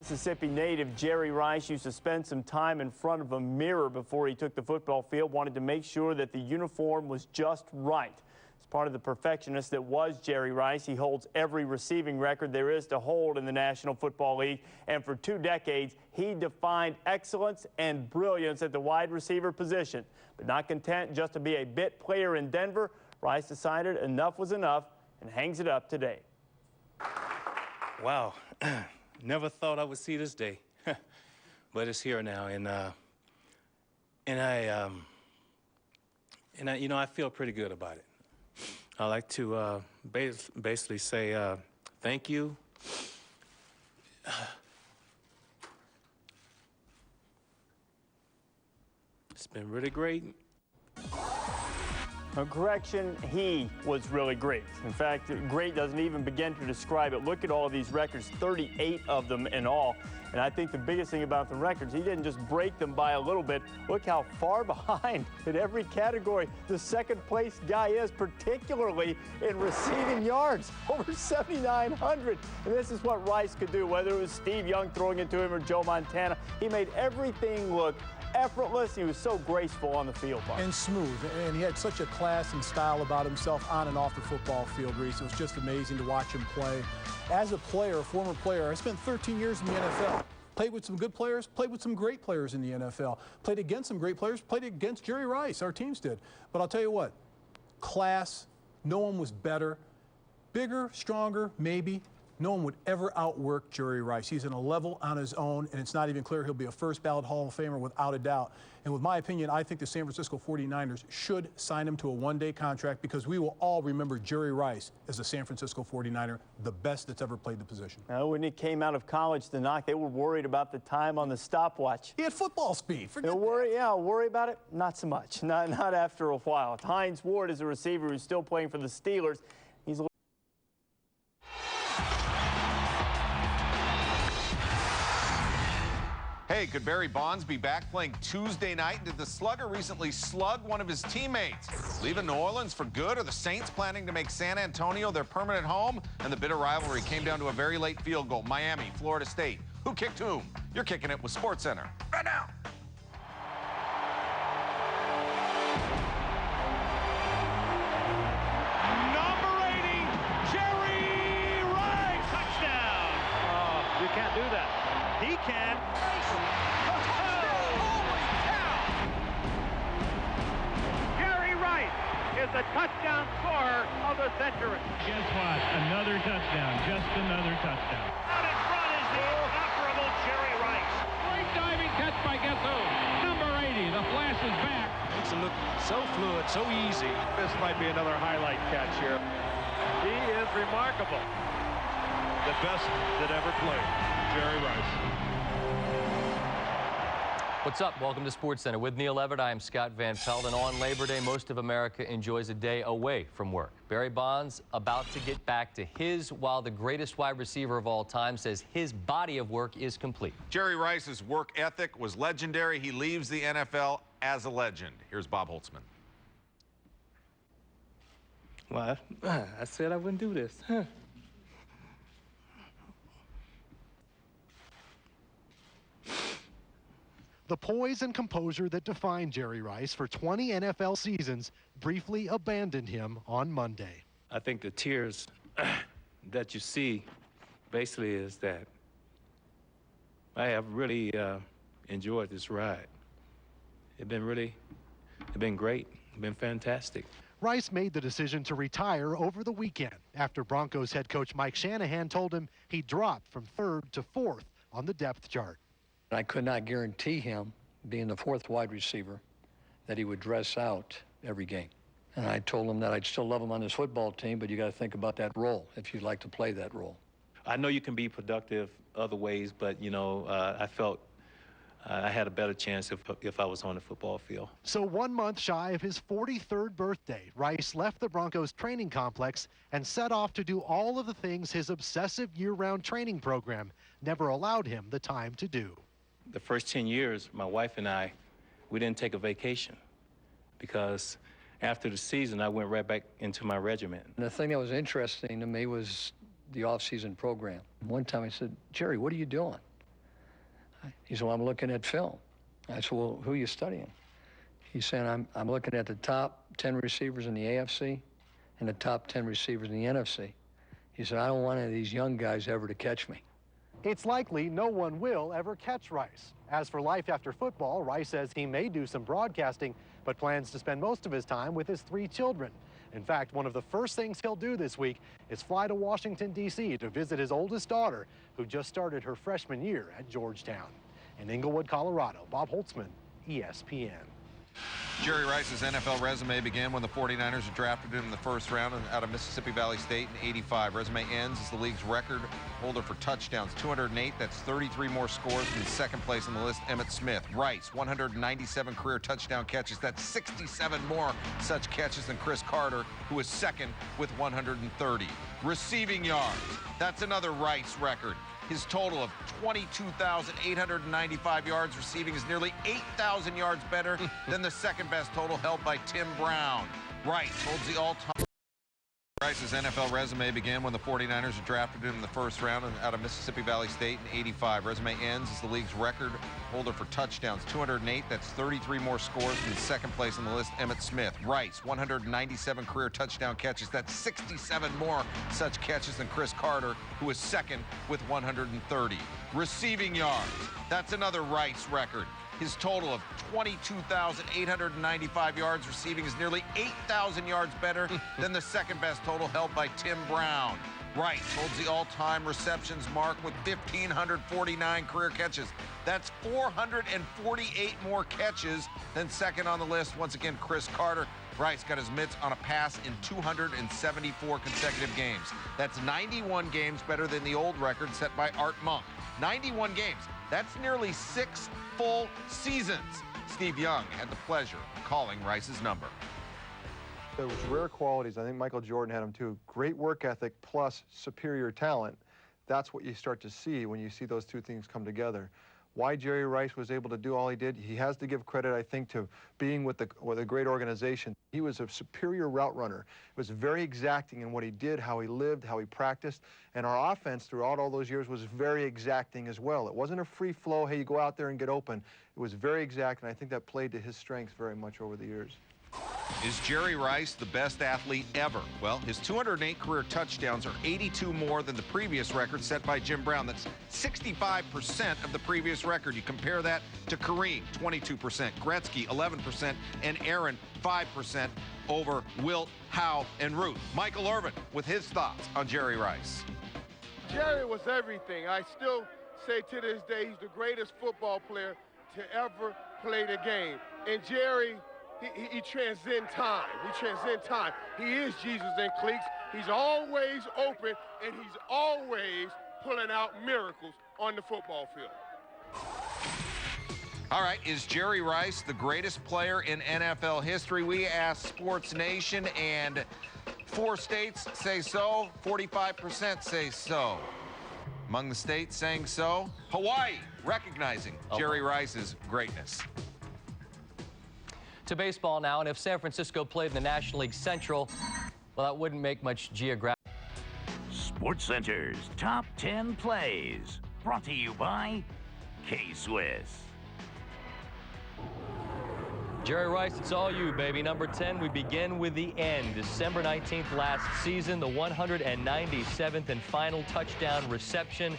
Mississippi native Jerry Rice used to spend some time in front of a mirror before he took the football field, wanted to make sure that the uniform was just right. As part of the perfectionist that was Jerry Rice, he holds every receiving record there is to hold in the National Football League, and for 2 decades, he defined excellence and brilliance at the wide receiver position. But not content just to be a bit player in Denver, Rice decided enough was enough and hangs it up today. Wow. Never thought I would see this day, but it's here now, and I, you know, I feel pretty good about it. I like to basically say thank you. It's been really great. A correction, he was really great. In fact, great doesn't even begin to describe it. Look at all of these records, 38 of them in all. And I think the biggest thing about the records, he didn't just break them by a little bit. Look how far behind in every category the second place guy is, particularly in receiving yards, over 7,900. And this is what Rice could do, whether it was Steve Young throwing it to him or Joe Montana. He made everything look effortless. He was so graceful on the field. And smooth. And he had such a class and style about himself on and off the football field, Reese. It was just amazing to watch him play. As a player, a former player, I spent 13 years in the NFL. Played with some good players, played with some great players in the NFL. Played against some great players, played against Jerry Rice, our teams did. But I'll tell you what, class, no one was better. Bigger, stronger, maybe. No one would ever outwork Jerry Rice. He's in a level on his own, and it's not even clear he'll be a first ballot Hall of Famer without a doubt. And with my opinion, I think the San Francisco 49ers should sign him to a one-day contract because we will all remember Jerry Rice as a San Francisco 49er, the best that's ever played the position. Now, when he came out of college to knock, they were worried about the time on the stopwatch. He had football speed. Forget that. Worry about it? Not so much. Not after a while. Hines Ward is a receiver who's still playing for the Steelers. He's Hey, could Barry Bonds be back playing Tuesday night? Did the slugger recently slug one of his teammates? Leaving New Orleans for good? Are the Saints planning to make San Antonio their permanent home? And the bitter rivalry came down to a very late field goal. Miami, Florida State. Who kicked whom? You're kicking it with SportsCenter right now. Number 80, Jerry Rice. Touchdown. Oh, you can't do that. He can. Is the touchdown scorer of the century. Guess what? Another touchdown. Just another touchdown. Out in front is the incomparable Jerry Rice. Great diving catch by guess who? Number 80. The flash is back. Makes it look so fluid, so easy. This might be another highlight catch here. He is remarkable. The best that ever played, Jerry Rice. What's up? Welcome to SportsCenter. With Neil Everett, I am Scott Van Pelt, and on Labor Day, most of America enjoys a day away from work. Barry Bonds about to get back to his, while the greatest wide receiver of all time says his body of work is complete. Jerry Rice's work ethic was legendary. He leaves the NFL as a legend. Here's Bob Holtzman. Well, I said I wouldn't do this. The poise and composure that defined Jerry Rice for 20 NFL seasons briefly abandoned him on Monday. I think the tears that you see basically is that I have really enjoyed this ride. It's been great. It's been fantastic. Rice made the decision to retire over the weekend after Broncos head coach Mike Shanahan told him he dropped from 3rd to 4th on the depth chart. I could not guarantee him, being the 4th wide receiver, that he would dress out every game. And I told him that I'd still love him on his football team, but you got to think about that role if you'd like to play that role. I know you can be productive other ways, but, you know, I felt I had a better chance if I was on the football field. So 1 month shy of his 43rd birthday, Rice left the Broncos training complex and set off to do all of the things his obsessive year-round training program never allowed him the time to do. The first 10 years, my wife and I, we didn't take a vacation because after the season, I went right back into my regiment. And the thing that was interesting to me was the off-season program. One time I said, Jerry, what are you doing? He said, well, I'm looking at film. I said, well, who are you studying? He said, I'm looking at the top 10 receivers in the AFC and the top 10 receivers in the NFC. He said, I don't want any of these young guys ever to catch me. It's likely no one will ever catch Rice. As for life after football, Rice says he may do some broadcasting, but plans to spend most of his time with his 3 children. In fact, one of the first things he'll do this week is fly to Washington, D.C. to visit his oldest daughter, who just started her freshman year at Georgetown. In Inglewood, Colorado, Bob Holtzman, ESPN. Jerry Rice's NFL resume began when the 49ers drafted him in the first round out of Mississippi Valley State in '85. Resume ends as the league's record holder for touchdowns, 208. That's 33 more scores than second place on the list, Emmitt Smith. Rice, 197 career touchdown catches. That's 67 more such catches than Chris Carter, who is second with 130. Receiving yards, that's another Rice record. His total of 22,895 yards receiving is nearly 8,000 yards better than the second best total held by Tim Brown. Rice holds the all-time. Rice's NFL resume began when the 49ers drafted him in the first round out of Mississippi Valley State in '85. Resume ends as the league's record holder for touchdowns, 208. That's 33 more scores than second place on the list, Emmitt Smith. Rice, 197 career touchdown catches. That's 67 more such catches than Chris Carter, who is second with 130. Receiving yards, that's another Rice record. His total of 22,895 yards receiving is nearly 8,000 yards better than the second best total held by Tim Brown. Rice holds the all-time receptions mark with 1,549 career catches. That's 448 more catches than second on the list. Once again, Chris Carter. Rice got his mitts on a pass in 274 consecutive games. That's 91 games better than the old record set by Art Monk. 91 games. That's nearly 6 full seasons. Steve Young had the pleasure of calling Rice's number. There was rare qualities. I think Michael Jordan had them too. Great work ethic plus superior talent. That's what you start to see when you see those two things come together. Why Jerry Rice was able to do all he did, he has to give credit, I think, to being with a great organization. He was a superior route runner. He was very exacting in what he did, how he lived, how he practiced. And our offense throughout all those years was very exacting as well. It wasn't a free flow, hey, you go out there and get open. It was very exact, and I think that played to his strengths very much over the years. Is Jerry Rice the best athlete ever? Well, his 208 career touchdowns are 82 more than the previous record set by Jim Brown. That's 65% of the previous record. You compare that to Kareem, 22%, Gretzky, 11%, and Aaron, 5% over Wilt, Howe, and Ruth. Michael Irvin with his thoughts on Jerry Rice. Jerry was everything. I still say to this day he's the greatest football player to ever play the game. And Jerry, he transcends time. He transcends time. He is Jesus and Cleats. He's always open, and he's always pulling out miracles on the football field. All right, is Jerry Rice the greatest player in NFL history? We asked Sports Nation, and 4 states say so, 45% say so. Among the states saying so, Hawaii recognizing Jerry Rice's greatness. To baseball now, and if San Francisco played in the National League Central, well, that wouldn't make much geographic. SportsCenter's Top 10 Plays, brought to you by K-Swiss. Jerry Rice, it's all you, baby. Number 10, we begin with the end. December 19th last season, the 197th and final touchdown reception.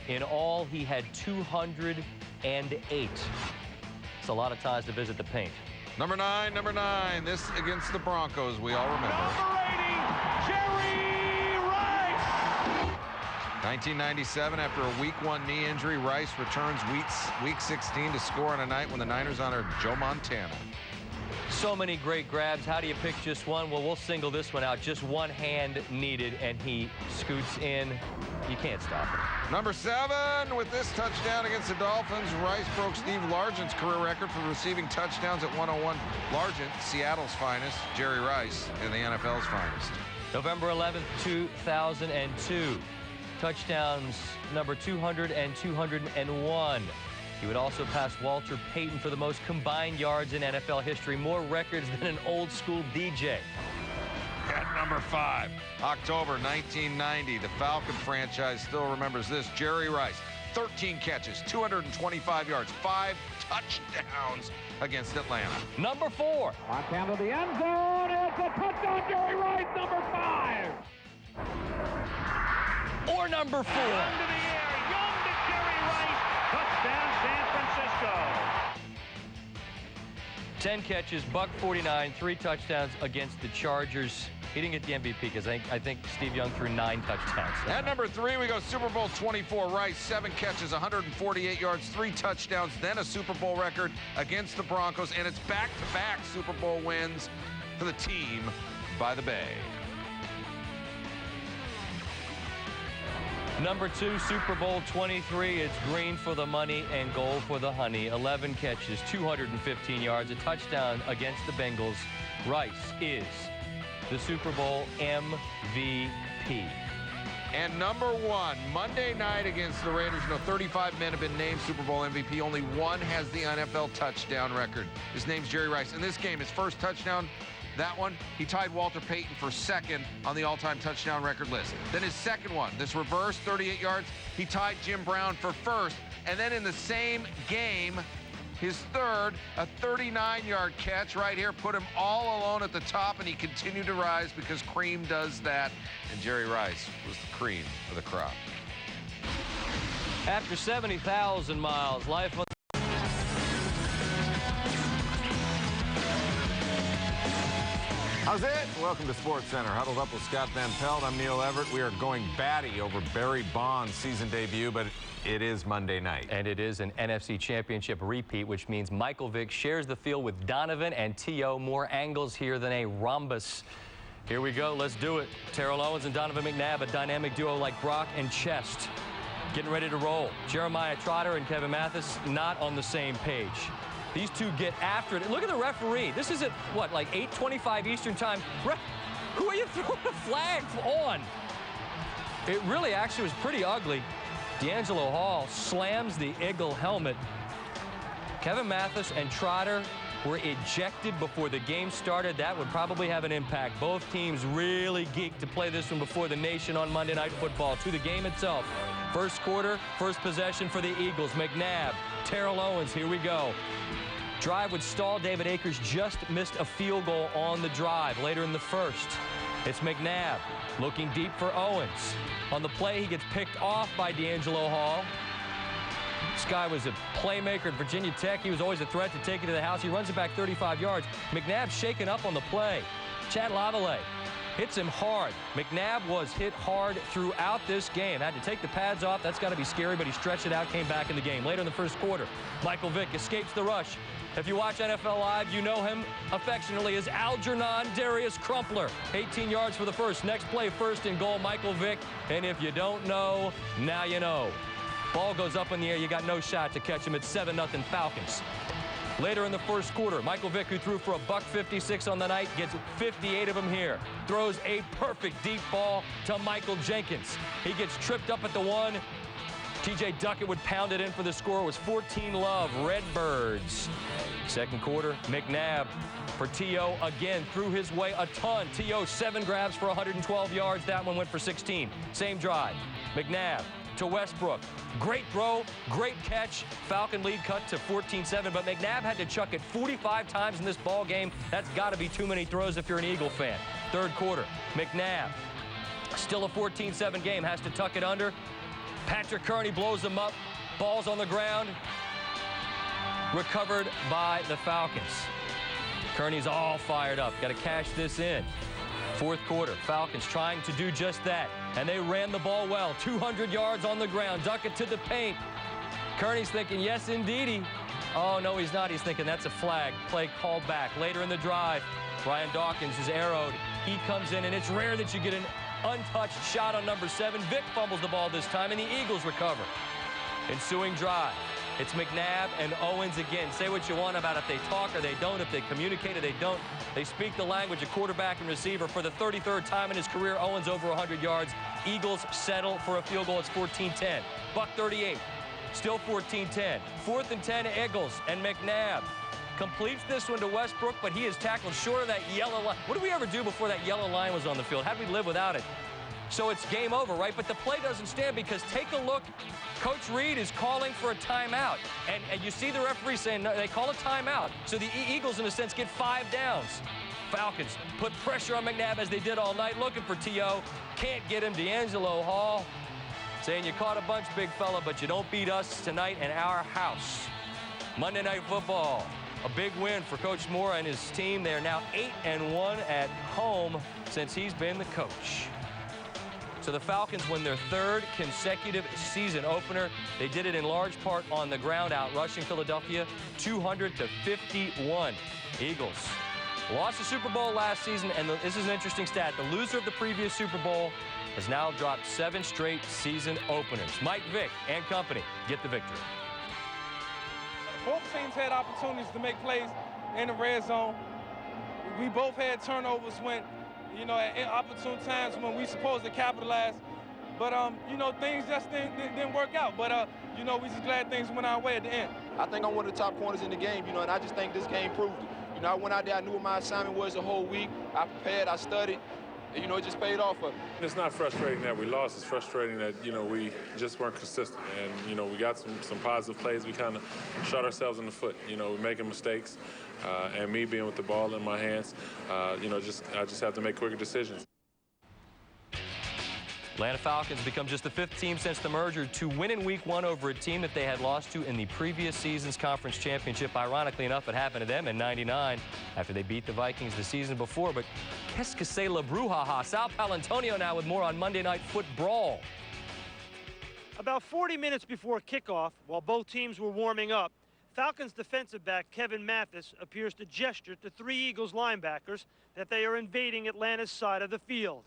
In all, he had 208. It's a lot of times to visit the paint. Number 9, this against the Broncos, we all remember. Number 80, Jerry Rice. 1997, after a Week 1 knee injury, Rice returns Week 16 to score on a night when the Niners honored Joe Montana. So many great grabs. How do you pick just one? Well, we'll single this one out. Just one hand needed, and he scoots in. You can't stop it. Number 7, with this touchdown against the Dolphins, Rice broke Steve Largent's career record for receiving touchdowns at 101. Largent, Seattle's finest, Jerry Rice, and the NFL's finest. November 11th, 2002. Touchdowns number 200 and 201. He would also pass Walter Payton for the most combined yards in NFL history, more records than an old school DJ. At number 5, October 1990, the Falcon franchise still remembers this. Jerry Rice, 13 catches, 225 yards, 5 touchdowns against Atlanta. Number 4. On to the end zone. It's a touchdown, Jerry Rice, number 5. Or number 4. Young to the air, Young to Jerry Rice. Touchdown, San Francisco. 10 catches, $149, 3 touchdowns against the Chargers. He didn't get the MVP because I think Steve Young threw 9 touchdowns. At number 3, we go Super Bowl 24. Rice, 7 catches, 148 yards, 3 touchdowns, then a Super Bowl record against the Broncos, and it's back-to-back Super Bowl wins for the team by the Bay. Number 2, Super Bowl 23. It's green for the money and gold for the honey. 11 catches, 215 yards, a touchdown against the Bengals. Rice is the Super Bowl MVP. And number 1, Monday night against the Raiders. 35 men have been named Super Bowl MVP. Only 1 has the NFL touchdown record. His name's Jerry Rice. In this game, his first touchdown, that one, he tied Walter Payton for 2nd on the all-time touchdown record list. Then his second one, this reverse, 38 yards, he tied Jim Brown for 1st. And then in the same game, his 3rd, a 39-yard catch right here, put him all alone at the top, and he continued to rise because cream does that. And Jerry Rice was the cream of the crop. After 70,000 miles, life on How's it? Welcome to Sportcenter. Huddled up with Scott Van Pelt. I'm Neil Everett. We are going batty over Barry Bonds' season debut, but it is Monday night. And it is an NFC Championship repeat, which means Michael Vick shares the field with Donovan and T.O. More angles here than a rhombus. Here we go. Let's do it. Terrell Owens and Donovan McNabb, a dynamic duo like Brock and Chest. Getting ready to roll. Jeremiah Trotter and Kevin Mathis not on the same page. These two get after it. Look at the referee. This is at, what, like 8:25 Eastern time. Who are you throwing a flag on? It really actually was pretty ugly. D'Angelo Hall slams the Eagle helmet. Kevin Mathis and Trotter were ejected before the game started. That would probably have an impact. Both teams really geeked to play this one before the nation on Monday Night Football. To the game itself. First quarter, first possession for the Eagles. McNabb, Terrell Owens, here we go. Drive would stall. David Akers just missed a field goal on the drive later in the first. It's McNabb looking deep for Owens. On the play, he gets picked off by D'Angelo Hall. This guy was a playmaker at Virginia Tech. He was always a threat to take it to the house. He runs it back 35 yards. McNabb shaken up on the play. Chad Lavallee hits him hard. McNabb was hit hard throughout this game. Had to take the pads off. That's got to be scary, but he stretched it out, came back in the game. Later in the first quarter, Michael Vick escapes the rush. If you watch NFL Live, you know him affectionately as Algernon Darius Crumpler. 18 yards for the first. Next play, 1st and goal, Michael Vick. And if you don't know, now you know. Ball goes up in the air. You got no shot to catch him. It's 7-0 Falcons. Later in the first quarter, Michael Vick, who threw for a $156 on the night, gets 58 of them here. Throws a perfect deep ball to Michael Jenkins. He gets tripped up at the 1. T.J. Duckett would pound it in for the score. It was 14-love, Redbirds. Second quarter, McNabb for T.O. again, threw his way a ton. T.O. 7 grabs for 112 yards. That one went for 16. Same drive. McNabb to Westbrook. Great throw, great catch. Falcon lead cut to 14-7, but McNabb had to chuck it 45 times in this ball game. That's got to be too many throws if you're an Eagle fan. Third quarter, McNabb, still a 14-7 game, has to tuck it under. Patrick Kearney blows them up. Ball's on the ground. Recovered by the Falcons. Kearney's all fired up. Got to cash this in. Fourth quarter, Falcons trying to do just that. And they ran the ball well. 200 yards on the ground. Duckett to the paint. Kearney's thinking, yes, indeedy. Oh, no, he's not. He's thinking that's a flag. Play called back. Later in the drive, Brian Dawkins is arrowed. He comes in, and it's rare that you get an untouched shot on number 7. Vick fumbles the ball this time, and the Eagles recover. Ensuing drive. It's McNabb and Owens again. Say what you want about if they talk or they don't, if they communicate or they don't. They speak the language of quarterback and receiver. For the 33rd time in his career, Owens over 100 yards. Eagles settle for a field goal. It's 14-10. Buck 38. Still 14-10. 4th and 10 Eagles, and McNabb completes this one to Westbrook, but he is tackled short of that yellow line. What did we ever do before that yellow line was on the field? How did we live without it? so it's game over, right? But the play doesn't stand because take a look. Coach Reed is calling for a timeout. And you see the referee saying no, they call a timeout. So the Eagles, in a sense, get 5 downs. Falcons put pressure on McNabb as they did all night, looking for T.O. Can't get him. D'Angelo Hall saying you caught a bunch, big fella, but you don't beat us tonight in our house. Monday Night Football. A big win for Coach Moore and his team. They are now 8-1 at home since he's been the coach. So the Falcons win their 3rd consecutive season opener. They did it in large part on the ground, out rushing Philadelphia 200-51. Eagles lost the Super Bowl last season, and this is an interesting stat. The loser of the previous Super Bowl has now dropped 7 straight season openers. Mike Vick and company get the victory. Both teams had opportunities to make plays in the red zone. We both had turnovers when, you know, at opportune times when we supposed to capitalize. But, you know, things just didn't work out. But, you know, we just glad things went our way at the end. I think I'm one of the top corners in the game, you know, and I just think this game proved it. You know, I went out there, I knew what my assignment was the whole week. I prepared, I studied. You know, it just paid off for me. It's not frustrating that we lost. It's frustrating that, you know, we just weren't consistent. And, you know, we got some positive plays. We kind of shot ourselves in the foot. You know, we're making mistakes. And me being with the ball in my hands, you know, I just have to make quicker decisions. Atlanta Falcons become just the 5th team since the merger to win in Week 1 over a team that they had lost to in the previous season's conference championship. Ironically enough, it happened to them in '99 after they beat the Vikings the season before. But qu'est-ce que c'est le brouhaha? Sal Palantonio now with more on Monday Night Football. About 40 minutes before kickoff, while both teams were warming up, Falcons defensive back Kevin Mathis appears to gesture to 3 Eagles linebackers that they are invading Atlanta's side of the field.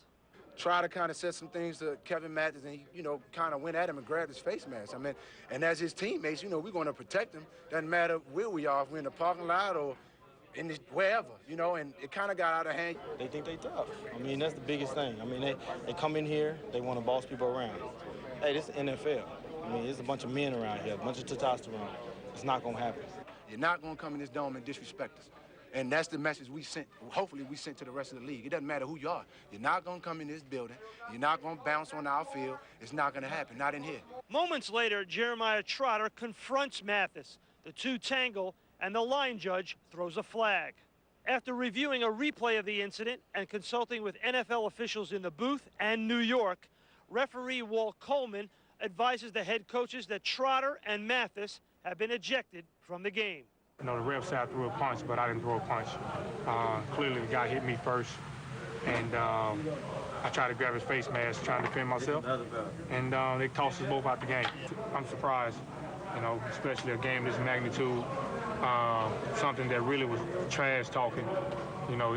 Try to kind of set some things to Kevin Mathis, and he, you know, kind of went at him and grabbed his face mask. I mean, and as his teammates, you know, we're going to protect him. Doesn't matter where we are, if we're in the parking lot or in the, wherever, you know, and it kind of got out of hand. They think they tough. I mean, that's the biggest thing. I mean, they come in here, they want to boss people around. Hey, this is NFL. I mean, there's a bunch of men around here, a bunch of testosterone. It's not going to happen. You're not going to come in this dome and disrespect us. And that's the message we sent, hopefully we sent to the rest of the league. It doesn't matter who you are. You're not going to come in this building. You're not going to bounce on our field. It's not going to happen, not in here. Moments later, Jeremiah Trotter confronts Mathis. The 2 tangle, and the line judge throws a flag. After reviewing a replay of the incident and consulting with NFL officials in the booth and New York, referee Walt Coleman advises the head coaches that Trotter and Mathis have been ejected from the game. You know, the ref said I threw a punch, but I didn't throw a punch. Clearly, the guy hit me first, and I tried to grab his face mask, trying to defend myself, and they tossed us both out the game. I'm surprised, you know, especially a game this magnitude, something that really was trash talking. You know,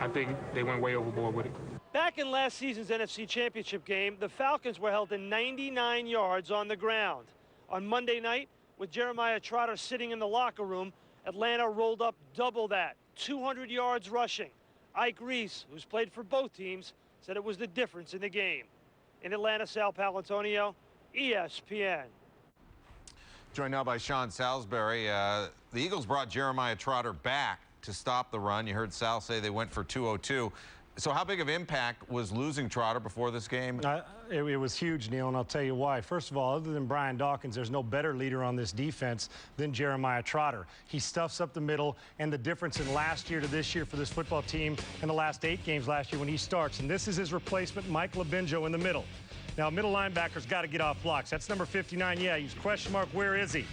I think they went way overboard with it. Back in last season's NFC Championship game, the Falcons were held to 99 yards on the ground. On Monday night, with Jeremiah Trotter sitting in the locker room, Atlanta rolled up double that, 200 yards rushing. Ike Reese, who's played for both teams, said it was the difference in the game. In Atlanta, Sal Palantonio, ESPN. Joined now by Sean Salisbury. The Eagles brought Jeremiah Trotter back to stop the run. You heard Sal say they went for 202. So how big of impact was losing Trotter before this game? It was huge, Neil, and I'll tell you why. First of all, other than Brian Dawkins, there's no better leader on this defense than Jeremiah Trotter. He stuffs up the middle, and the difference in last year to this year for this football team and the last 8 games last year when he starts, and this is his replacement, Mike Labenjo, in the middle. Now, middle linebacker's got to get off blocks. That's number 59. Yeah, he's question mark, where is he?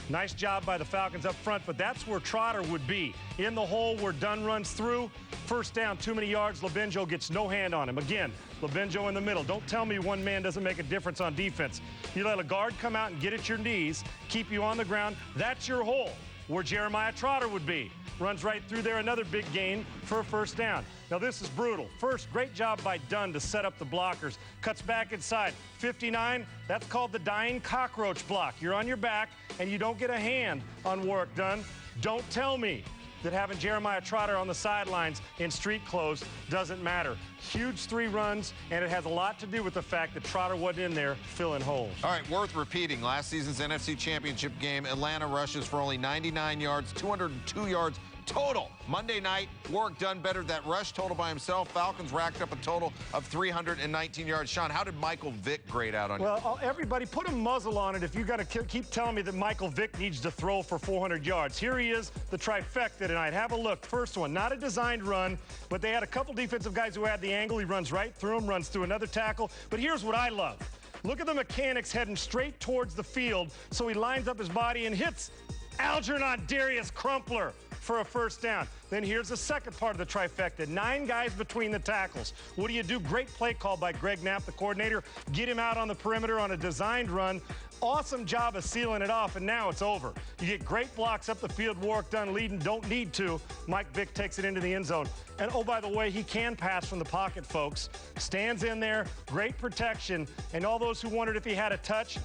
Nice job by the Falcons up front, but that's where Trotter would be. In the hole where Dunn runs through, first down, too many yards, Labenjo gets no hand on him. Again, Labenjo in the middle. Don't tell me one man doesn't make a difference on defense. You let a guard come out and get at your knees, keep you on the ground, that's your hole, where Jeremiah Trotter would be. Runs right through there, another big gain for a first down. Now this is brutal. First, great job by Dunn to set up the blockers. Cuts back inside. 59, that's called the dying cockroach block. You're on your back and you don't get a hand on Warwick Dunn. Don't tell me that having Jeremiah Trotter on the sidelines in street clothes doesn't matter. Huge 3 runs, and it has a lot to do with the fact that Trotter wasn't in there filling holes. All right, worth repeating. Last season's NFC Championship game, Atlanta rushes for only 99 yards, 202 yards total. Monday night, Warwick done better. That rush total by himself. Falcons racked up a total of 319 yards. Sean, how did Michael Vick grade out on you? Well, everybody put a muzzle on it if you got to keep telling me that Michael Vick needs to throw for 400 yards. Here he is, the trifecta tonight. Have a look. First one, not a designed run, but they had a couple defensive guys who had the angle. He runs right through him, runs through another tackle. But here's what I love. Look at the mechanics heading straight towards the field, so he lines up his body and hits Algernon Darius Crumpler for a first down. Then here's the second part of the trifecta. 9 guys between the tackles. What do? Great play call by Greg Knapp, the coordinator. Get him out on the perimeter on a designed run. Awesome job of sealing it off, and now it's over. You get great blocks up the field. Warwick done leading, don't need to. Mike Vick takes it into the end zone. And oh, by the way, he can pass from the pocket, folks. Stands in there, great protection. And all those who wondered if he had a touch,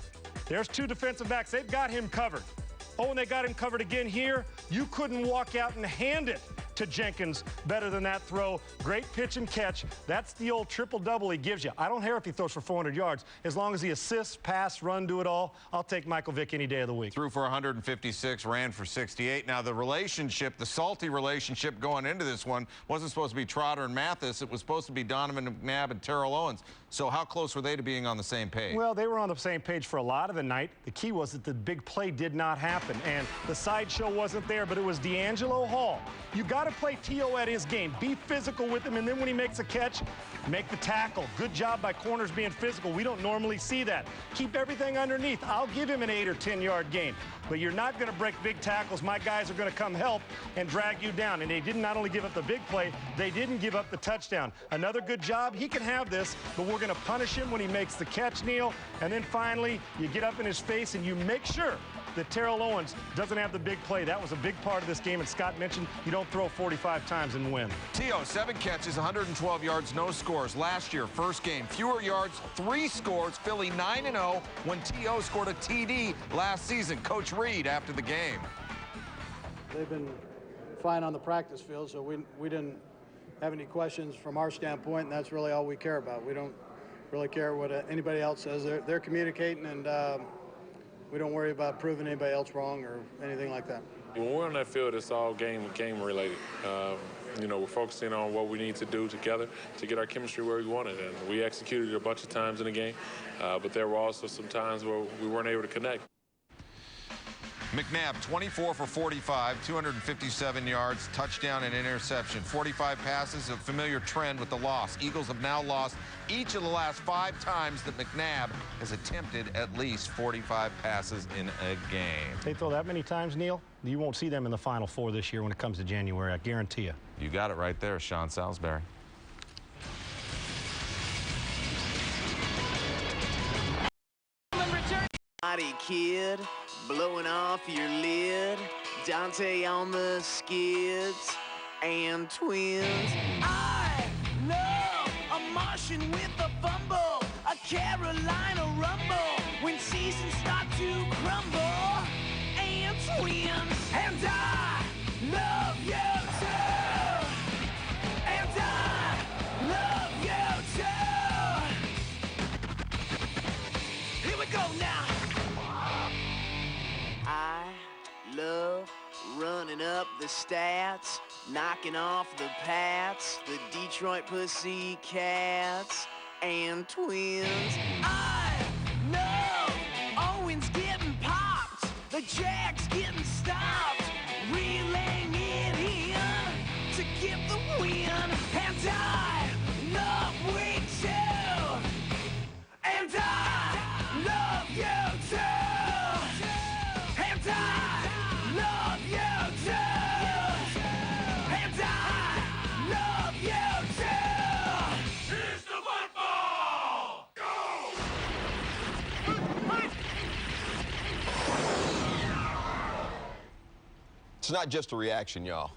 there's 2 defensive backs. They've got him covered. Oh, and they got him covered again here. You couldn't walk out and hand it to Jenkins better than that throw. Great pitch and catch. That's the old triple-double he gives you. I don't care if he throws for 400 yards. As long as he assists, pass, run, do it all, I'll take Michael Vick any day of the week. Threw for 156, ran for 68. Now, the relationship, the salty relationship going into this one wasn't supposed to be Trotter and Mathis. It was supposed to be Donovan McNabb and Terrell Owens. So how close were they to being on the same page? Well, they were on the same page for a lot of the night. The key was that the big play did not happen, and the sideshow wasn't there, but it was D'Angelo Hall. You got to play T.O. at his game. Be physical with him, and then when he makes a catch, make the tackle. Good job by corners being physical. We don't normally see that. Keep everything underneath. I'll give him an 8 or 10-yard gain, but you're not going to break big tackles. My guys are going to come help and drag you down, and they did not only give up the big play, they didn't give up the touchdown. Another good job. He can have this, but we're going to punish him when he makes the catch, Neil. And then finally, you get up in his face and you make sure that Terrell Owens doesn't have the big play. That was a big part of this game, and Scott mentioned you don't throw 45 times and win. T.O., 7 catches, 112 yards, no scores. Last year, first game, fewer yards, 3 scores. Philly 9-0 when T.O. scored a TD last season. Coach Reed after the game. They've been fine on the practice field, so we didn't have any questions from our standpoint, and that's really all we care about. We don't really care what anybody else says. They're communicating, and we don't worry about proving anybody else wrong or anything like that. When we're on that field, it's all game related. You know, we're focusing on what we need to do together to get our chemistry where we want it, and we executed it a bunch of times in the game, but there were also some times where we weren't able to connect. McNabb, 24 for 45, 257 yards, touchdown and interception. 45 passes, a familiar trend with the loss. Eagles have now lost each of the last 5 times that McNabb has attempted at least 45 passes in a game. They throw that many times, Neil, you won't see them in the Final Four this year when it comes to January, I guarantee you. You got it right there, Sean Salisbury. Naughty kid, blowing off your lid, Dante on the skids, and twins. I love a Martian with a fumble, a Carolina rumble, when seasons start to crumble, and twins. And I love you too, and I love you too. Here we go now. I love running up the stats, knocking off the Pats, the Detroit Pussycats, and twins. I love Owens getting popped, the Jags getting stopped, reeling it in to get the win. And I love week 2, and I love you too. And I love you too. And I love you too. Here's the football. Go. It's not just a reaction, y'all.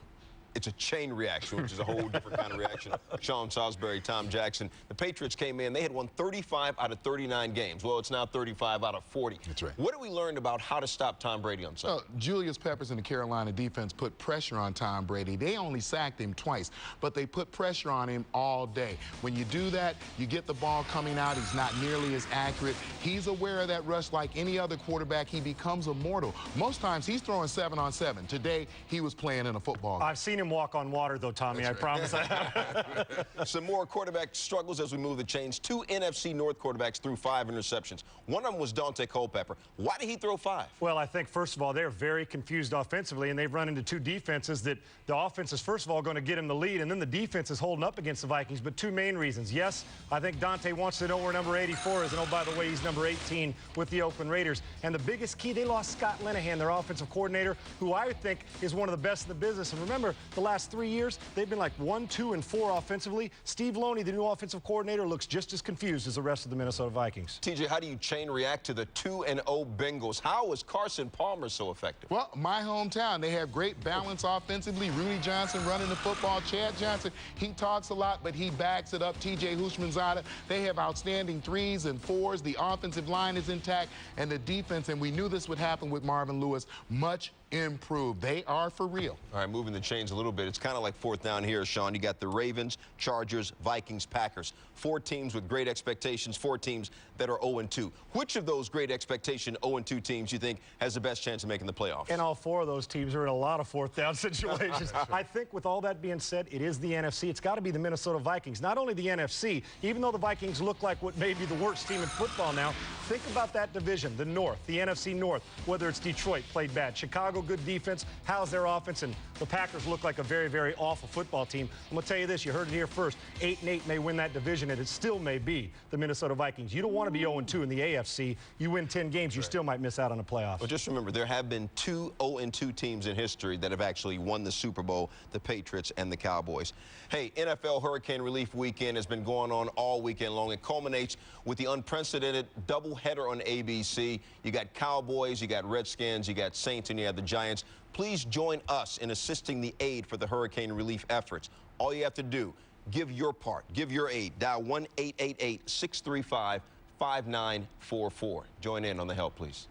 It's a chain reaction, which is a whole different kind of reaction. Sean Salisbury, Tom Jackson. The Patriots came in. They had won 35 out of 39 games. Well, it's now 35 out of 40. That's right. What did we learn about how to stop Tom Brady on Sunday? Julius Peppers and the Carolina defense put pressure on Tom Brady. They only sacked him twice, but they put pressure on him all day. When you do that, you get the ball coming out. He's not nearly as accurate. He's aware of that rush like any other quarterback. He becomes immortal. Most times, he's throwing 7-on-7. Today, he was playing in a football game. I've seen him walk on water, though, Tommy. That's I right. promise. Some more quarterback struggles as we move the chains. 2 NFC North quarterbacks threw 5 interceptions. One of them was Dante Culpepper. Why did he throw 5? Well, I think, first of all, they're very confused offensively, and they've run into 2 defenses that the offense is, first of all, going to get him the lead, and then the defense is holding up against the Vikings. But 2 main reasons. Yes, I think Dante wants to know where number 84 is, and oh, by the way, he's number 18 with the Oakland Raiders. And the biggest key, they lost Scott Linehan, their offensive coordinator, who I think is one of the best in the business. And remember, the last 3 years, they've been like 1, 2, and 4 offensively. Steve Loney, the new offensive coordinator, looks just as confused as the rest of the Minnesota Vikings. TJ, how do you chain react to the 2-0 Bengals? How was Carson Palmer so effective? Well, my hometown, they have great balance offensively. Rudy Johnson running the football. Chad Johnson, he talks a lot, but he backs it up. TJ Houshmandzadeh, they have outstanding 3s and 4s. The offensive line is intact, and the defense, and we knew this would happen with Marvin Lewis, much improved. They are for real. All right, moving the chains a little bit. It's kind of like 4th down here, Sean. You got the Ravens, Chargers, Vikings, Packers. 4 teams with great expectations, 4 teams that are 0-2. Which of those great expectation 0-2 teams you think has the best chance of making the playoffs? And all 4 of those teams are in a lot of 4th down situations. I think with all that being said, it is the NFC. It's got to be the Minnesota Vikings. Not only the NFC, even though the Vikings look like what may be the worst team in football now, think about that division, the North, the NFC North, whether it's Detroit played bad, Chicago good defense, how's their offense, and the Packers look like a very, very awful football team. I'm going to tell you this, you heard it here first, 8-8 may win that division, and it still may be the Minnesota Vikings. You don't want to be 0-2 in the AFC. You win 10 games, you still might miss out on the playoffs. Well, just remember, there have been 2 0-2 teams in history that have actually won the Super Bowl, the Patriots and the Cowboys. Hey, NFL Hurricane Relief Weekend has been going on all weekend long. It culminates with the unprecedented doubleheader on ABC. You got Cowboys, you got Redskins, you got Saints, and you have the Giants. Please join us in assisting the aid for the hurricane relief efforts. All you have to do, give your part, give your aid. Dial 1-888-635-5944. Join in on the help, please.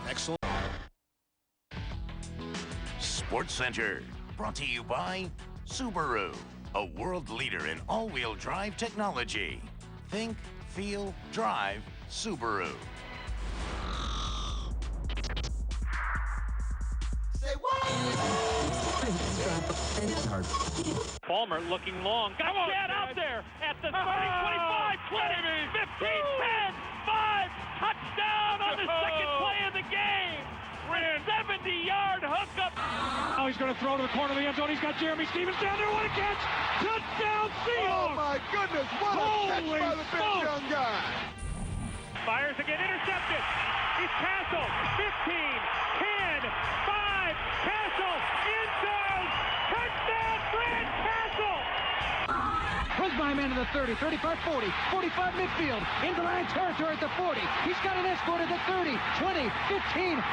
Excellent. SportsCenter, brought to you by Subaru, a world leader in all-wheel drive technology. Think, feel, drive Subaru. Palmer looking long. Got Chad out there at the 30, 25, 20, 15, 10, 5. Touchdown on the second play of the game. 70-yard hookup. Oh, he's going to throw to the corner of the end zone. He's got Jeremy Stevens down there. What a catch. Touchdown, Seahawks. Oh, my goodness. What a catch by the big young guy. Fires again, intercepted. It's Castle. 15, 10, 5. Castle, end zone. Touchdown, Brad Castle. Runs by a man to the 30, 35, 40, 45 midfield, into line territory at the 40. He's got an escort at the 30, 20, 15, 10,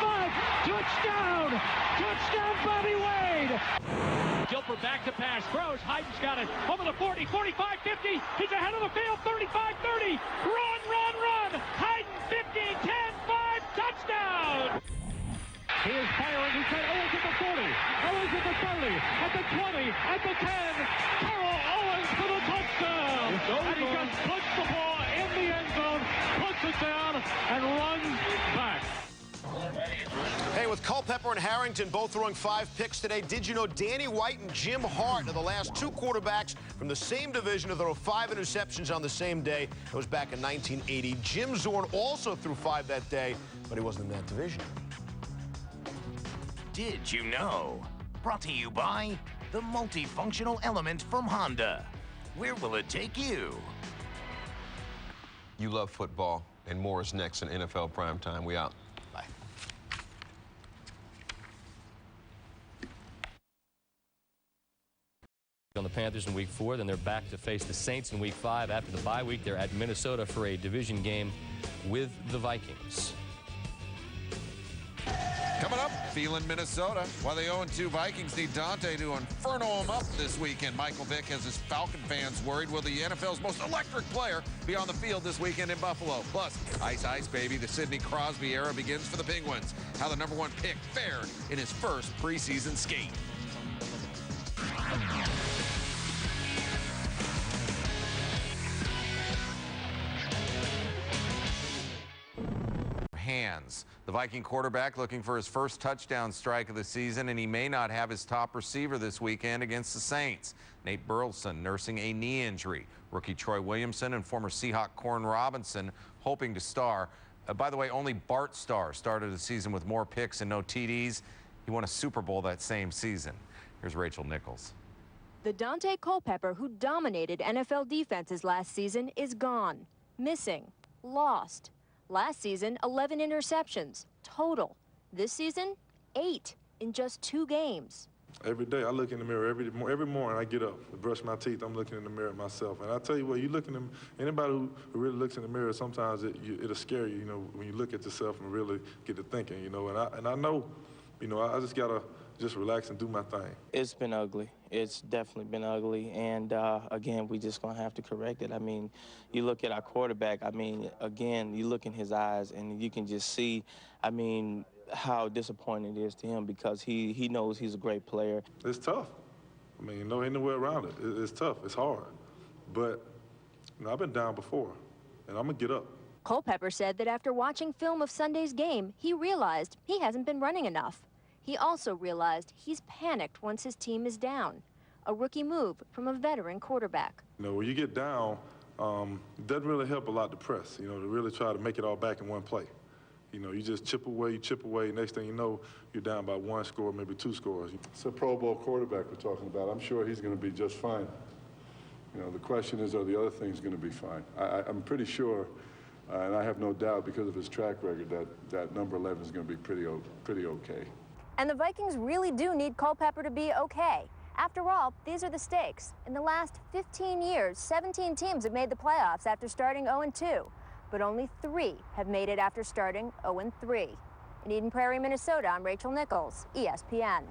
5. Touchdown! Touchdown, Bobby Wade! Gilbert back to pass, throws. Hyden's got it. Over the 40, 45, 50. He's ahead of the field, 35, 30. Run, run, run. Hyden, 15, 10, 5. Touchdown! He is firing. He's got Owens at the 40. Owens at the 30. At the 20. At the 10. Carroll Owens for the touchdown. And he just puts the ball in the end zone, puts it down, and runs back. Hey, with Culpepper and Harrington both throwing 5 picks today, did you know Danny White and Jim Hart are the last 2 quarterbacks from the same division to throw 5 interceptions on the same day? That was back in 1980. Jim Zorn also threw 5 that day, but he wasn't in that division. Did you know? Brought to you by the multifunctional element from Honda. Where will it take you? You love football, and more is next in NFL Primetime. We out. Bye. On the Panthers in Week 4, then they're back to face the Saints in Week 5. After the bye week, they're at Minnesota for a division game with the Vikings. Coming up, feeling Minnesota, while the 0-2 Vikings need Dante to inferno them up this weekend. Michael Vick has his Falcon fans worried. Will the NFL's most electric player be on the field this weekend in Buffalo? Plus, ice, ice, baby, the Sidney Crosby era begins for the Penguins. How the #1 pick fared in his first preseason skate. Hands. The Viking quarterback looking for his first touchdown strike of the season, and he may not have his top receiver this weekend against the Saints. Nate Burleson nursing a knee injury. Rookie Troy Williamson and former Seahawk Corn Robinson hoping to star. By the way, only Bart Starr started the season with more picks and no TDs. He won a Super Bowl that same season. Here's Rachel Nichols. The Dante Culpepper who dominated NFL defenses last season is gone, missing, lost. Last season, 11 interceptions total. This season, 8 in just 2 games. Every day I look in the mirror. Every morning I get up to brush my teeth. I'm looking in the mirror myself. And I tell you what, you look in the, anybody who really looks in the mirror, sometimes it'll scare you, you know, when you look at yourself and really get to thinking, you know. And I know, you know, I just gotta just relax and do my thing. It's been ugly. It's definitely been ugly. And again, we just gonna have to correct it. I mean, you look at our quarterback, I mean, again, you look in his eyes and you can just see, I mean, how disappointing it is to him because he knows he's a great player. It's tough. I mean, no way around it. It's tough. It's hard. But you know, I've been down before, and I'm gonna get up. Culpepper said that after watching film of Sunday's game, he realized he hasn't been running enough. He also realized he's panicked once his team is down. A rookie move from a veteran quarterback. You know, when you get down, it doesn't really help a lot to press, you know, to really try to make it all back in one play. You know, you just chip away, next thing you know, you're down by 1 score, maybe 2 scores. It's a Pro Bowl quarterback we're talking about. I'm sure he's going to be just fine. You know, the question is, are the other things going to be fine? I'm pretty sure, and I have no doubt because of his track record, that number 11 is going to be pretty okay. And the Vikings really do need Culpepper to be okay. After all, these are the stakes. In the last 15 years, 17 teams have made the playoffs after starting 0-2. But only 3 have made it after starting 0-3. In Eden Prairie, Minnesota, I'm Rachel Nichols, ESPN.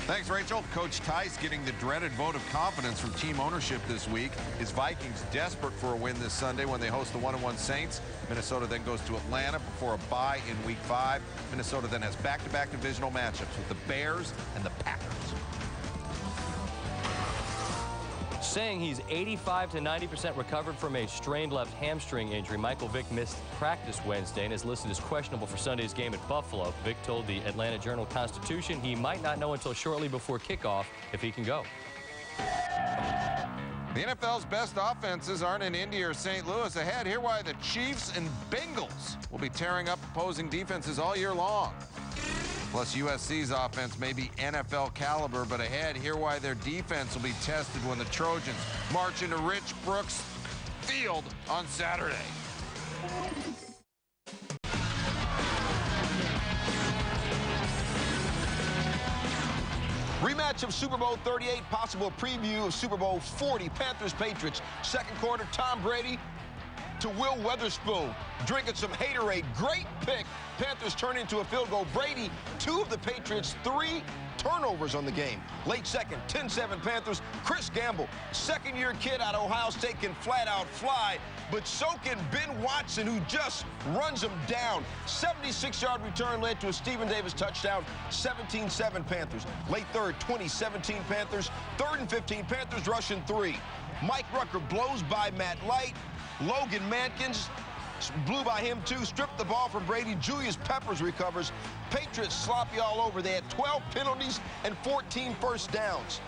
Thanks, Rachel. Coach Tice getting the dreaded vote of confidence from team ownership this week. His Vikings desperate for a win this Sunday when they host the 1-1 Saints. Minnesota then goes to Atlanta before a bye in Week 5. Minnesota then has back-to-back divisional matchups with the Bears and the Packers. Saying he's 85 to 90% recovered from a strained left hamstring injury, Michael Vick missed practice Wednesday and is listed as questionable for Sunday's game at Buffalo. Vick told the Atlanta Journal-Constitution he might not know until shortly before kickoff if he can go. The NFL's best offenses aren't in Indy or St. Louis. Ahead, hear why the Chiefs and Bengals will be tearing up opposing defenses all year long. Plus, USC's offense may be NFL caliber, but ahead, hear why their defense will be tested when the Trojans march into Rich Brooks Field on Saturday. Rematch of Super Bowl 38, possible preview of Super Bowl 40, Panthers-Patriots. Second quarter, Tom Brady to Will Weatherspoon, drinking some haterade. Great pick. Panthers turn into a field goal. Brady, 2 of the Patriots' 3 turnovers on the game. Late second, 10-7 Panthers. Chris Gamble, second-year kid out of Ohio State, can flat-out fly, but so can Ben Watson, who just runs him down. 76-yard return led to a Stephen Davis touchdown. 17-7 Panthers. Late third, 20-17 Panthers. Third and 15, Panthers rushing 3. Mike Rucker blows by Matt Light. Logan Mankins blew by him too, stripped the ball from Brady. Julius Peppers recovers. Patriots sloppy all over. They had 12 penalties and 14 first downs.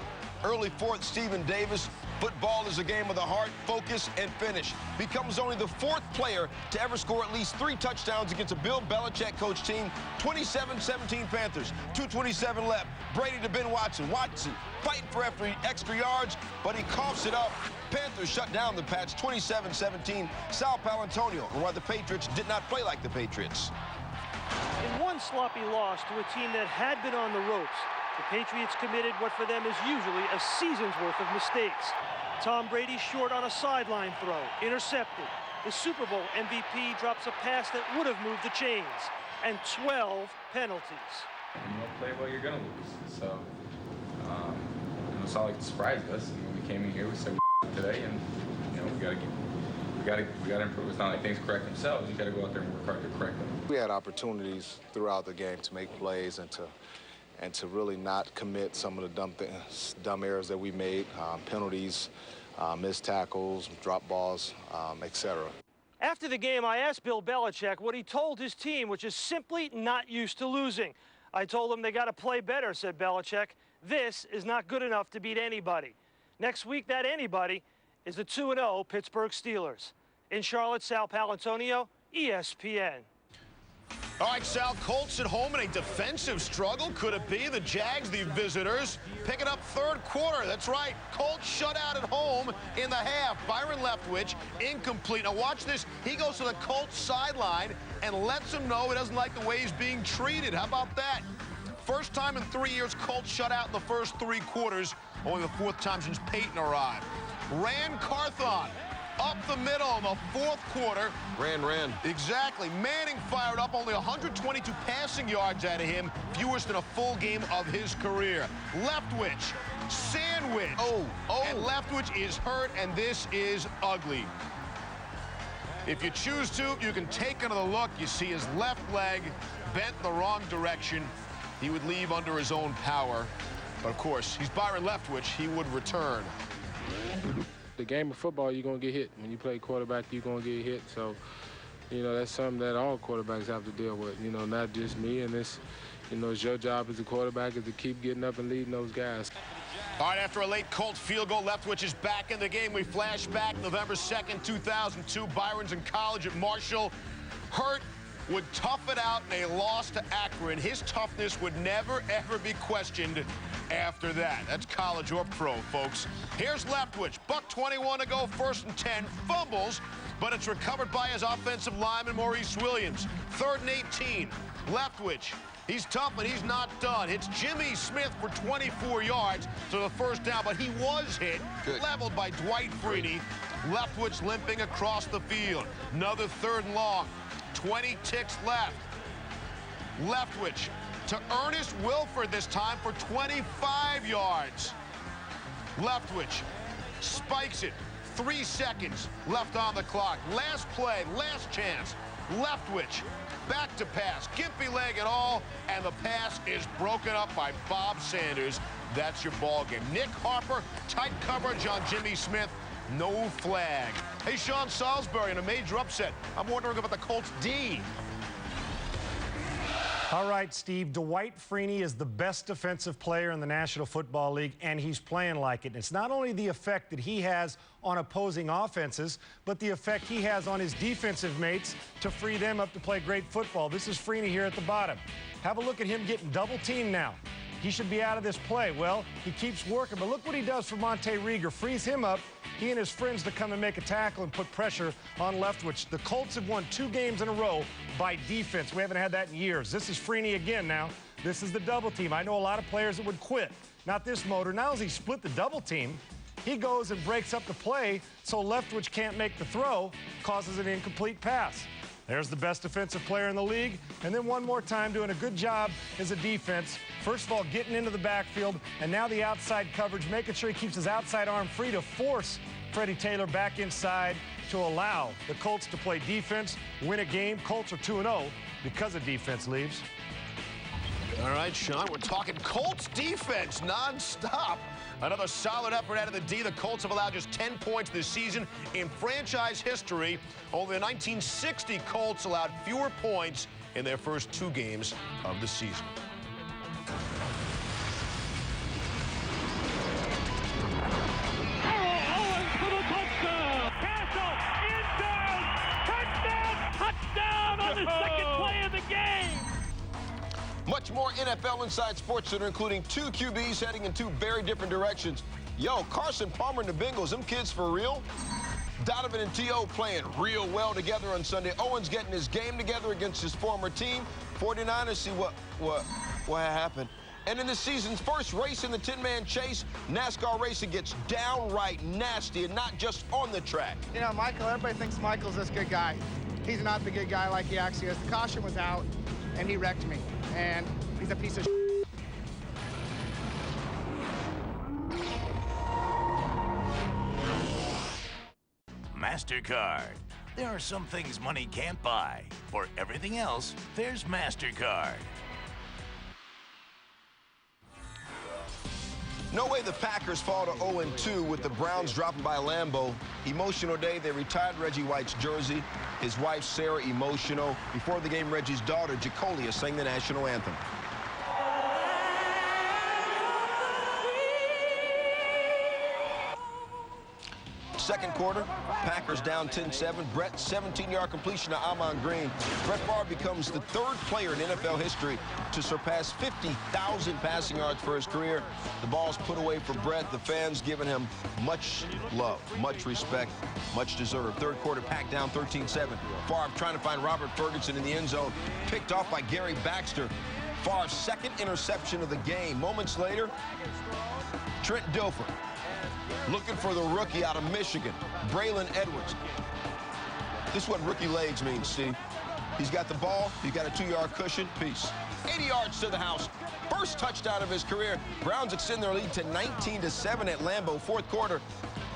Early fourth, Stephen Davis. Football is a game of the heart, focus, and finish. Becomes only the 4th player to ever score at least 3 touchdowns against a Bill Belichick coach team. 27-17 Panthers. 2:27 left. Brady to Ben Watson. Watson fighting for extra yards, but he coughs it up. Panthers shut down the Pats 27-17. Sal Palantonio, and why the Patriots did not play like the Patriots. In one sloppy loss to a team that had been on the ropes, the Patriots committed what for them is usually a season's worth of mistakes. Tom Brady short on a sideline throw, intercepted. The Super Bowl MVP drops a pass that would have moved the chains. and 12 penalties. When you don't play well, you're going to lose. So it's not like it surprised us. When we came in here, we said today, and we got to improve. It's not like things correct themselves. You got to go out there and work hard to correct them. We had opportunities throughout the game to make plays and to really not commit some of the dumb errors that we made, penalties, missed tackles, drop balls, etc. After the game, I asked Bill Belichick what he told his team, which is simply not used to losing. I told them they got to play better, said Belichick. This is not good enough to beat anybody. Next week, that anybody is the 2-0 Pittsburgh Steelers. In Charlotte, Sal Palantonio, ESPN. All right, Sal, Colts at home in a defensive struggle. Could it be the Jags, the visitors, picking up third quarter? That's right. Colts shut out at home in the half. Byron Leftwich, incomplete. Now watch this. He goes to the Colts sideline and lets them know he doesn't like the way he's being treated. How about that? First time in 3 years Colts shut out in the first 3 quarters. Only the 4th time since Peyton arrived. Ran Carthon up the middle in the 4th quarter. Ran. Exactly. Manning fired up, only 122 passing yards out of him, fewest in a full game of his career. Leftwich, sandwich. And Leftwich is hurt, and this is ugly. If you choose to, you can take another look. You see his left leg bent the wrong direction. He would leave under his own power. But of course, he's Byron Leftwich. He would return. The game of football, you're going to get hit. When you play quarterback, you're going to get hit. So, that's something that all quarterbacks have to deal with, not just me. And it's your job as a quarterback is to keep getting up and leading those guys. All right, after a late Colts field goal, Leftwich is back in the game. We flash back November 2nd, 2002. Byron's in college at Marshall. Hurt, would tough it out in a loss to Akron. His toughness would never, ever be questioned after that. That's college or pro, folks. Here's Leftwich. $1:21 to go, 1st and 10. Fumbles, but it's recovered by his offensive lineman, Moreeeee Williams. 3rd and 18. Leftwich. He's tough, but he's not done. It's Jimmy Smith for 24 yards to the 1st down, but he was hit. Good. Leveled by Dwight Freeney. Leftwich limping across the field. Another 3rd and long. 20 ticks left. Leftwich to Ernest Wilford this time for 25 yards. Leftwich spikes it. 3 seconds left on the clock. Last play, last chance. Leftwich back to pass. Gimpy leg and all, and the pass is broken up by Bob Sanders. That's your ball game. Nick Harper, tight coverage on Jimmy Smith. No flag. Hey, Sean Salisbury in a major upset. I'm wondering about the Colts D. All right, Steve, Dwight Freeney is the best defensive player in the National Football League, and he's playing like it. And it's not only the effect that he has on opposing offenses, but the effect he has on his defensive mates to free them up to play great football. This is Freeney here at the bottom. Have a look at him getting double-teamed now. He should be out of this play. Well, he keeps working, but look what he does for Monte Rieger. Frees him up, he and his friends to come and make a tackle and put pressure on Leftwich. The Colts have won 2 games in a row by defense. We haven't had that in years. This is Freeney again now. This is the double team. I know a lot of players that would quit. Not this motor. Now as he split the double team, he goes and breaks up the play so Leftwich can't make the throw, causes an incomplete pass. There's the best defensive player in the league. And then one more time doing a good job as a defense. First of all, getting into the backfield, and now the outside coverage, making sure he keeps his outside arm free to force Freddie Taylor back inside to allow the Colts to play defense, win a game. Colts are 2-0 because of defense, Leaves. All right, Sean, we're talking Colts defense nonstop. Another solid effort out of the D. The Colts have allowed just 10 points this season in franchise history. Only the 1960 Colts allowed fewer points in their first 2 games of the season. Touchdown on the second play of the game. Much more NFL Inside SportsCenter, including 2 QBs heading in 2 very different directions. Yo, Carson Palmer and the Bengals, them kids for real? Donovan and T.O. playing real well together on Sunday. Owens getting his game together against his former team. 49ers see what happened. And in the season's first race in the 10-man chase, NASCAR racing gets downright nasty, and not just on the track. You know, Michael, everybody thinks Michael's this good guy. He's not the good guy like he actually is. The caution was out. and he wrecked me. And he's a piece of shit. MasterCard. There are some things money can't buy. For everything else, there's MasterCard. No way the Packers fall to 0-2 with the Browns dropping by Lambeau. Emotional day, they retired Reggie White's jersey. His wife, Sarah, emotional. Before the game, Reggie's daughter, Jacolia, sang the national anthem. Second quarter, Packers down 10-7. Brett, 17-yard completion to Amon Green. Brett Favre becomes the third player in NFL history to surpass 50,000 passing yards for his career. The ball's put away for Brett. The fans giving him much love, much respect, much deserved. Third quarter, packed down 13-7. Favre trying to find Robert Ferguson in the end zone. Picked off by Gary Baxter. Favre's second interception of the game. Moments later, Trent Dilfer looking for the rookie out of Michigan, Braylon Edwards. This is what rookie legs mean, Steve. He's got the ball, he's got a 2-yard cushion, peace. 80 yards to the house. First touchdown of his career. Browns extend their lead to 19-7 at Lambeau. Fourth quarter,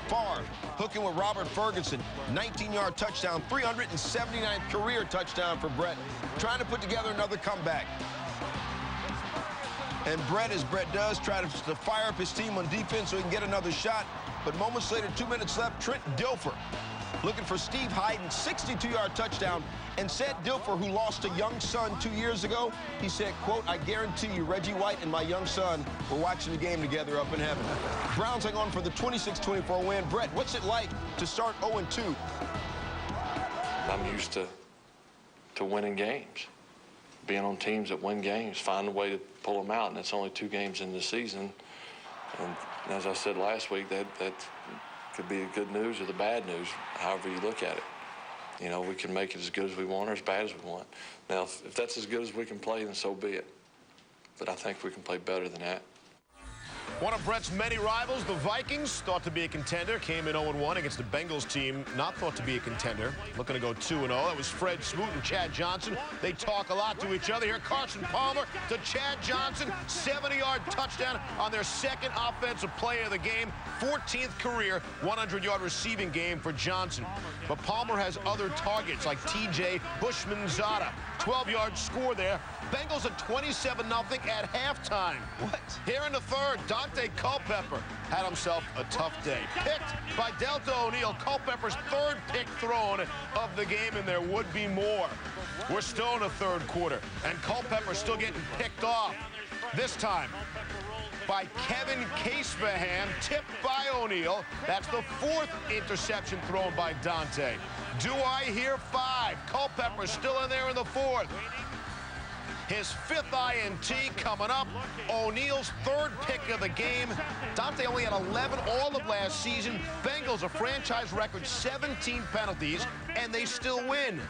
Favre hooking with Robert Ferguson. 19-yard touchdown, 379th career touchdown for Brett. Trying to put together another comeback. And Brett, as Brett does, try to fire up his team on defense so he can get another shot. But moments later, 2 minutes left, Trent Dilfer looking for Steve Hyden, 62-yard touchdown. And said Dilfer, who lost a young son 2 years ago, he said, quote, "I guarantee you Reggie White and my young son were watching the game together up in heaven." Browns hang on for the 26-24 win. Brett, what's it like to start 0-2? I'm used to winning games. Being on teams that win games, find a way to pull them out, and it's only 2 games in the season. And as I said last week, that could be the good news or the bad news, however you look at it. You know, we can make it as good as we want or as bad as we want. Now, if that's as good as we can play, then so be it. But I think we can play better than that. One of Brett's many rivals, the Vikings, thought to be a contender, came in 0-1 against the Bengals team, not thought to be a contender, looking to go 2-0. That was Fred Smoot and Chad Johnson. They talk a lot to each other. Here, Carson Palmer to Chad Johnson, 70-yard touchdown on their second offensive play of the game, 14th career 100-yard receiving game for Johnson. But Palmer has other targets like T.J. Bushman-Zada, 12-yard score there. Bengals at 27-0 at halftime. What? Here in the third, Dante Culpepper had himself a tough day. Picked by Delta O'Neal, Culpepper's third pick thrown of the game, and there would be more. We're still in the third quarter, and Culpepper's still getting picked off. This time by Kevin Casebahan, tipped by O'Neal. That's the 4th interception thrown by Dante. Do I hear 5? Culpepper's still in there in the 4th. His 5th INT coming up. O'Neal's 3rd pick of the game. Dante only had 11 all of last season. Bengals a franchise record 17 penalties, and they still win.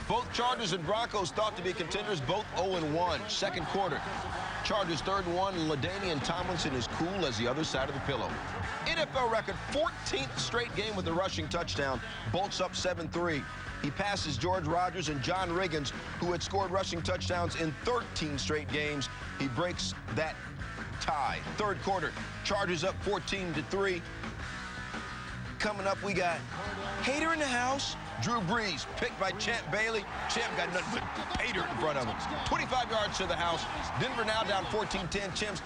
Both Chargers and Broncos thought to be contenders, both 0-1. Second quarter, Chargers 3rd and 1. LaDainian Tomlinson is cool as the other side of the pillow. NFL record 14th straight game with a rushing touchdown. Bolts up 7-3. He passes George Rogers and John Riggins, who had scored rushing touchdowns in 13 straight games. He breaks that tie. Third quarter, Chargers up 14-3. Coming up, we got Hater in the house. Drew Brees, picked by Champ Bailey. Champ got nothing but Hater in front of him. 25 yards to the house. Denver now down 14-10. Champ's